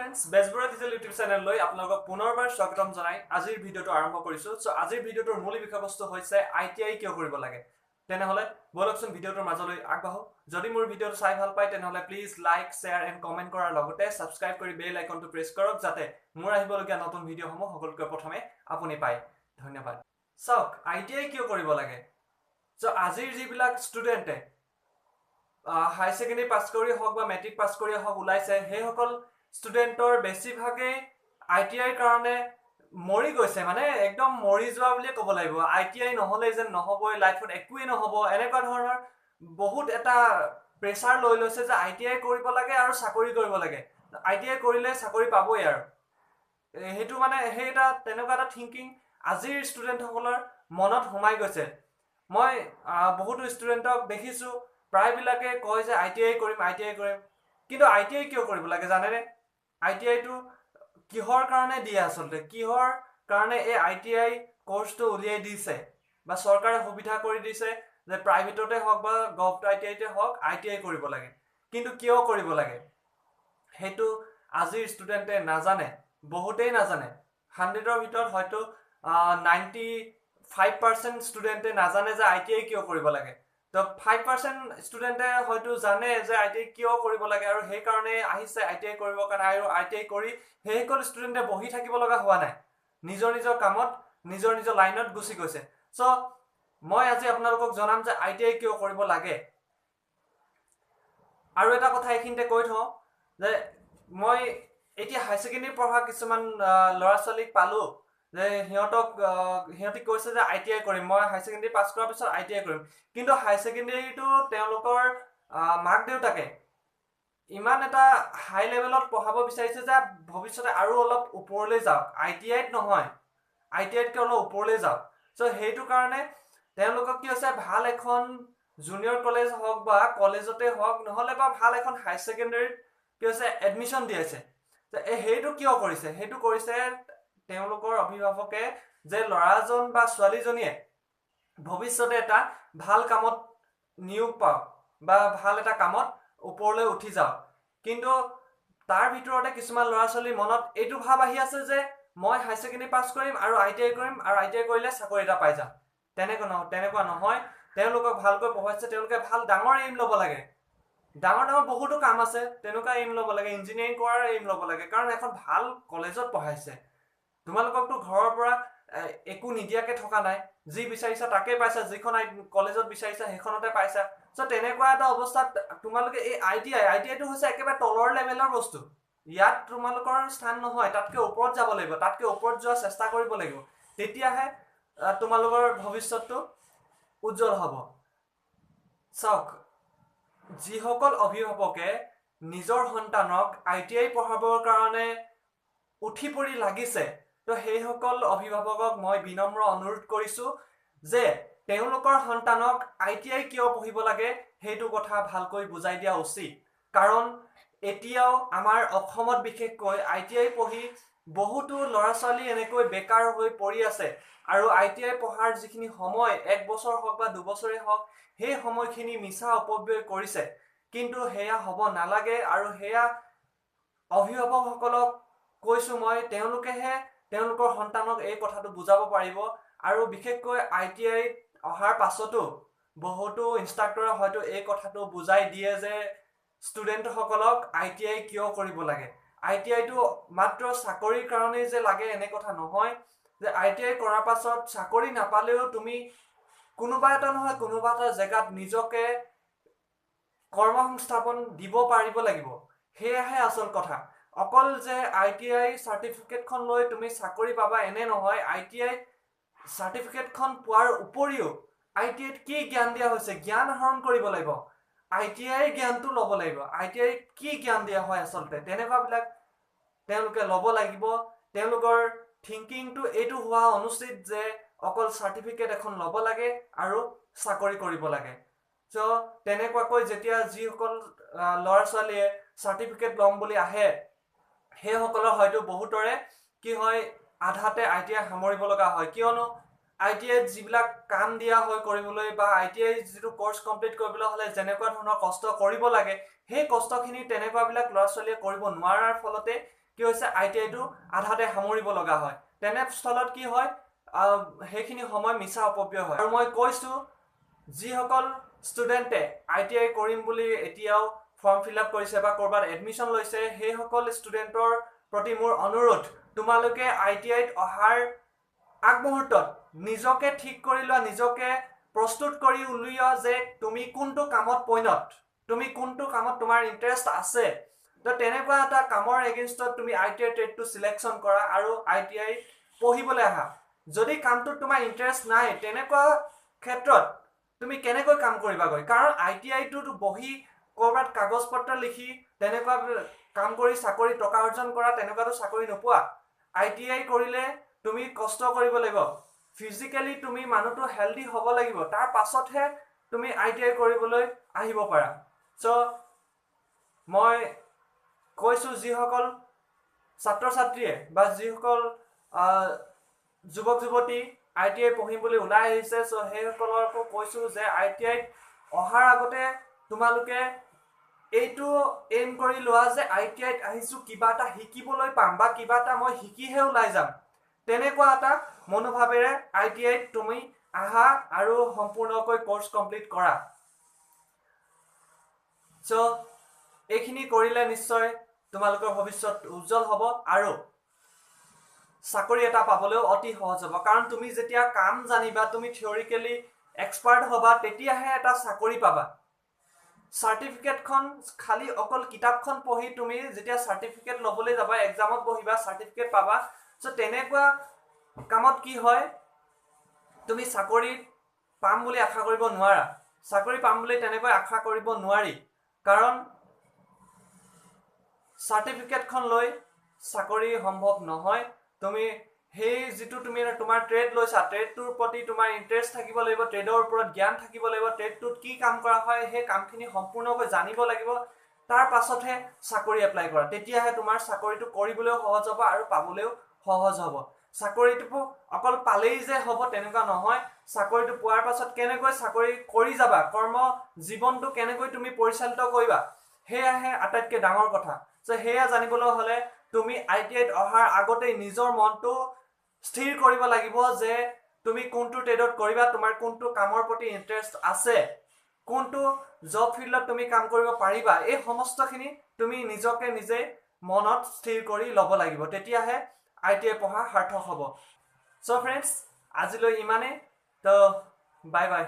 friends बेसबुरा digital YouTube channel লৈ আপোনালোকক পুনৰবাৰ স্বাগতম জনাই আজিৰ ভিডিওটো আৰম্ভ কৰিছো সো আজিৰ ভিডিওটোৰ মূল বিষয়বস্তু হৈছে আইটিআই কিয় কৰিব লাগে তেনেহলে বলকচোন ভিডিওটোৰ মাজলৈ আগবাঢ়ো যদি মোৰ ভিডিওটো চাই ভাল পায় তেনেহলে please like share and comment কৰাৰ লগতে সাবস্ক্ৰাইব কৰি বেল আইকনটো প্ৰেছ কৰক যাতে মোৰ আহিবলগীয়া নতুন ভিডিওসমূহ সকলোতকৈ প্ৰথমে আপুনি পায় ধন্যবাদ সক আইটিআই কিয় কৰিব লাগে সো আজিৰ যিবিলাক ষ্টুডেন্টে হাই সেকেন্ডাৰী পাস কৰি হক বা মেট্ৰিক পাস কৰি হক উলাইছে হে সকল ষ্টুডেন্টৰ বেছিভাগে আইটিআই কাৰণে মৰি গৈছে মানে একদম মৰি যোৱা বুলি ক'ব লাগিব আইটিআই নহলে যেন নহবই লাইফত একোই নহব এনেকুৱা ধৰণৰ বহুত এটা প্ৰেছাৰ লৈ লৈছে যে আইটিআই কৰিব লাগে আৰু চাকৰি কৰিব লাগে আইটিআই কৰিলে চাকৰি পাবই আৰু হেতু মানে হেটা তেনেকুৱা এটা থিংকিং আজিৰ ষ্টুডেন্ট সকলৰ মনত সোমাই গৈছে মই বহুত ষ্টুডেন্টক দেখিছো প্ৰায় বিলাকে কয় যে আইটিআই কৰিম কিন্তু আইটিআই কিয় কৰিব লাগে জানেনে আইটিআই টু কিহৰ কাৰণে দিয়া আসলতে কিহৰ কাৰণে এই আইটিআই কোৰ্সটো উলিয়াই দিছে বা চৰকাৰে সুবিধা কৰি দিছে যে প্ৰাইভেটতে হক বা গভৰ্ণমেণ্ট আইটিআইতে হক আইটিআই কৰিব লাগে কিন্তু কিয় কৰিব লাগে হেতু আজিৰ ষ্টুডেন্টে নাজানে বহুতেই নাজানে 100ৰ ভিতৰত হয়তো 95% ষ্টুডেন্টে নাজানে যে আইটিআই কিয় কৰিব লাগে তো 5% ষ্টুডেন্টে হয়তো জানে যে আইটিআই কিয় কৰিব লাগে আৰু সেই কাৰণে আহিছে আইটিআই কৰিব কাৰণে আৰু আইটিআই কৰি হেইকল ষ্টুডেন্টে বহি থাকিব লগা হোৱা নাই নিজৰ কামত নিজৰ লাইনত গুছি গৈছে সো মই আজি আপোনালোকক জনাম যে আইটিআই কিয় কৰিব লাগে আৰু এটা কথা এখিনতে কৈ থওঁ যে মই এতিয়া হাই সেকেন্ডাৰী পঢ়া কিছুমান লৰা ছোৱালীক পালো যে হিয়তি কৈছে যে আইটিআই কৰিম মই হাই সেকেন্ডাৰী পাস কৰাৰ পিছত আইটিআই কৰিম কিন্তু হাই সেকেন্ডাৰীটো তেওঁলোকৰ মাক দেউতাকে ইমান এটা হাই লেভেলত পঢ়াব বিচাৰিছে যে ভৱিষ্যতে আৰু অলপ ওপৰলৈ যাওক আইটিআইত নহয় আইটিআইত কে অলপ ওপৰলৈ যাওক সো হেতু কাৰণে তেওঁলোকক কি হৈছে ভাল এখন জুনিয়ৰ কলেজ হওক বা কলেজতে হওক নহলে বা ভাল এখন হাই সেকেন্ডাৰীত কি হৈছে এডমিশন দিয়েছে হেতু কিয় কৰিছে হেতু কৰিছে তেওঁলোকৰ অভিভাৱকে যে লৰাজন বা ছোৱালীজনীয়ে ভৱিষ্যতে এটা ভাল কামত নিয়োগ পাওক বা ভাল এটা কামত ওপৰলৈ উঠি যাওক কিন্তু তাৰ ভিতৰতে কিছুমান লৰা ছোৱালীৰ মনত এইটো ভাব আহি আছে যে মই হাই সেকেন্ডাৰী পাস কৰিম আৰু আইটিআই কৰিম আৰু আইটিআই কৰিলে চাকৰি এটা পাই যাম তেনেকুৱা নহয় তেওঁলোকক ভালকৈ পঢ়াইছে তেওঁলোকে ভাল ডাঙৰ এইম ল'ব লাগে ডাঙৰ বহুতো কাম আছে তেনেকুৱা এইম ল'ব লাগে ইঞ্জিনিয়াৰিং কৰাৰ এইম ল'ব লাগে কাৰণ এখন ভাল কলেজত পঢ়াইছে তোমালোককটো ঘৰৰ পৰা একো নিদিয়াকে থকা নাই যি বিচাৰিছা তাকে পাইছা যিখন কলেজত বিচাৰিছা হেখনতে পাইছা সো তেনেকুৱা এটা অৱস্থাত তোমালোকে এই আইটিআই টো হৈছে একেবাৰে তলৰ লেভেলৰ বস্তু ইয়াত তোমালোকৰ স্থান নহয় তাতকে ওপৰত যাব লাগিব তাতকে ওপৰত যোৱা চেষ্টা কৰিব লাগিব তেতিয়াহে তোমালোকৰ ভৱিষ্যতটো উজ্জ্বল হ'ব সক যিসকল অভিভাৱকে নিজৰ সন্তানক আইটিআই পঢ়াবৰ কাৰণে উঠি পৰি লাগিছে তো সেই সকল অভিভাৱকক মই বিনম্ৰ অনুৰোধ কৰিছো যে তেওঁলোকৰ সন্তানক আইটিআই কিয় পঢ়িব লাগে হেতু কথা ভালকৈ বুজাই দিয়া উচিত কাৰণ এতিয়াও আমাৰ অসমত বিশেষকৈ আইটিআই পঢ়ি বহুতো লৰা ছোৱালী এনেকৈ বেকাৰ হৈ পৰি আছে আৰু আইটিআই পঢ়াৰ যিখিনি সময় 1 বছৰ হওক বা 2 বছৰে হওক সেই সময়খিনি মিছা অপব্যয় কৰিছে কিন্তু হেয়া হ'ব নালাগে আৰু হেয়া অভিভাৱকসকলক কৈছো মই তেওঁলোকেহে তেওঁলোকৰ সন্তানক এই কথাটো বুজাব পাৰিব আৰু বিশেষকৈ আইটিআই অহাৰ পাছতো বহুতো ইনষ্ট্ৰাক্টৰে হয়তো এই কথাটো বুজাই দিয়ে যে ষ্টুডেন্ট সকলক আইটিআই কিয় কৰিব লাগে আইটিআই টো মাত্ৰ চাকৰিৰ কাৰণে যে লাগে এনে কথা নহয় যে আইটিআই কৰাৰ পাছত চাকৰি নাপালেও তুমি কোনোবা এটা নহয় কোনোবা এটা জায়গাত নিজকে কৰ্মসংস্থাপন দিব পাৰিব লাগিব হেয়াহে আসল কথা অকল যে আইটিআই সাৰ্টিফিকেটখন লৈ তুমি চাকৰি পাবা এনে নহয় আইটিআই সাৰ্টিফিকেটখন পোৱাৰ উপৰিও আইটিআইত কি জ্ঞান দিয়া হৈছে জ্ঞান আহৰণ কৰিব লাগিব আইটিআই জ্ঞানটো ল'ব লাগিব আইটিআই কি জ্ঞান দিয়া হয় আসলতে তেনেকুৱাবিলাক তেওঁলোকে ল'ব লাগিব তেওঁলোকৰ থিংকিংটো এইটো হোৱা অনুচিত যে অকল সাৰ্টিফিকেট এখন ল'ব লাগে আৰু চাকৰি কৰিব লাগে সো তেনেকুৱাকৈ যেতিয়া যিসকল লৰা ছোৱালীয়ে সাৰ্টিফিকেট ল'ম বুলি আহে হে সকলৰ হয়তো বহুতৰে কি হয় আধাতে আইটিআই সামৰিব লগা হয় কিয়নো আইটিআই যিবিলাক কাম দিয়া হয় কৰিবলৈ বা আইটিআই যিটো কোৰ্স কমপ্লিট কৰিবলৈ হলে যেনেকুৱা ধৰণৰ কষ্ট কৰিব লাগে সেই কষ্টখিনি তেনেকুৱাবিলাক লৰা ছোৱালীয়ে কৰিব নোৱাৰাৰ ফলতে কি হৈছে ITI টো আধাতে সামৰিব লগা হয় তেনেস্থলত কি হয় সেইখিনি সময় মিছা অপব্যয় হয় আৰু মই কৈছো যিসকল ষ্টুডেণ্টে ITI কৰিম বুলি এতিয়াও ফৰ্ম ফিল আপ কৰিছে বা কৰবাত এডমিশ্যন লৈছে সেইসকল ষ্টুডেণ্টৰ প্ৰতি মোৰ অনুৰোধ তোমালোকে ITI ত অহাৰ আগমুহূৰ্তত নিজকে ঠিক কৰি লোৱা নিজকে প্ৰস্তুত কৰি উলিওৱা যে তুমি কোনটো কামত পইণ্ট তুমি কোনটো কামত তোমাৰ ইন্টাৰেষ্ট আছে তো তেনেকুৱা এটা কামৰ এগেইনষ্টত তুমি ITI ট্ৰেডটো সিলেকশন কৰা আৰু ITI পঢ়িবলৈ আহা যদি কামটোত তোমাৰ ইন্টাৰেষ্ট নাই তেনেকুৱা ক্ষেত্ৰত তুমি কেনেকৈ কাম কৰিবাগৈ কাৰণ ITI টো বহি কৰবাত কাগজ পত্ৰ লিখি তেনেকুৱা কাম কৰি চাকৰি টকা অৰ্জন কৰা তেনেকুৱাটো চাকৰি নোপোৱা ITI কৰিলে তুমি কষ্ট কৰিব লাগিব ফিজিক্যালি তুমি মানুহটো হেলদি হ'ব লাগিব তাৰ পাছতহে তুমি ITI কৰিবলৈ আহিব পাৰা সো মই কৈছো যিসকল ছাত্ৰ ছাত্ৰীয়ে বা যিসকল যুৱক যুৱতী ITI পঢ়িম বুলি ওলাই আহিছে সো সেইসকলকো কৈছো যে ITI অহাৰ আগতে তোমালোকে এইটো এম কৰি লোৱা যে ITI আহিছো কিবা এটা শিকিবলৈ পাম বা কিবা এটা মই শিকিহে ওলাই যাম তেনেকুৱা এটা মনোভাৱেৰে ITI তুমি আহা আৰু সম্পূৰ্ণকৈ কোৰ্স কমপ্লিট কৰা সো এইখিনি কৰিলে নিশ্চয় তোমালোকৰ ভৱিষ্যত উজ্জ্বল হ'ব আৰু চাকৰি এটা পাবলৈও অতি সহজ হ'ব কাৰণ তুমি যেতিয়া কাম জানিবা তুমি থিওৰিক্যালি এক্সপাৰ্ট হবা তেতিয়াহে এটা চাকৰি পাবা সাৰ্টিফিকেটখন খালি অকল কিতাপখন পঢ়ি তুমি যেতিয়া সাৰ্টিফিকেট লবলৈ যাবা এক্সামত বহিবা সাৰ্টিফিকেট পাবা সো তেনেকুৱা কামত কি হয় তুমি চাকৰি পাম বুলি আশা কৰিব নোৱাৰা চাকৰি পাম বুলি তেনেকৈ আশা কৰিব নোৱাৰি কাৰণ সাৰ্টিফিকেটখন লৈ চাকৰি সম্ভৱ নহয় তুমি সেই যেটো তুমি তোমাৰ ট্ৰেড লৈছা ট্ৰেডটোৰ প্ৰতি তোমাৰ ইন্টাৰেষ্ট থাকিব লাগিব ট্ৰেডৰ ওপৰত জ্ঞান থাকিব লাগিব ট্ৰেডটোত কি কাম কৰা হয় সেই কামখিনি সম্পূৰ্ণকৈ জানিব লাগিব তাৰ পাছতহে চাকৰি এপ্লাই কৰা তেতিয়াহে তোমাৰ চাকৰিটো কৰিবলৈও সহজ হ'ব আৰু পাবলৈও সহজ হ'ব চাকৰিটো অকল পালেই যে হ'ব তেনেকুৱা নহয় চাকৰিটো পোৱাৰ পাছত কেনেকৈ চাকৰি কৰি যাবা কৰ্ম জীৱনটো কেনেকৈ তুমি পৰিচালিত কৰিবা হেয়াহে আটাইতকৈ ডাঙৰ কথা সো হেয়া জানিবলৈ হলে তুমি ITI ত অহাৰ আগতে নিজৰ মনটো স্থিৰ কৰিব লাগিব যে তুমি কোনটো ট্ৰেডত কৰিবা তোমাৰ কোনটো কামৰ প্ৰতি ইন্টাৰেষ্ট আছে কোনটো জব ফিল্ডত তুমি কাম কৰিব পাৰিবা এই সমস্তখিনি তুমি নিজকে নিজে মনত স্থিৰ কৰি ল'ব লাগিব তেতিয়াহে ITI পঢ়া সাৰ্থক হ'ব সো ফ্ৰেণ্ডছ আজিলৈ ইমানে তো বাই বাই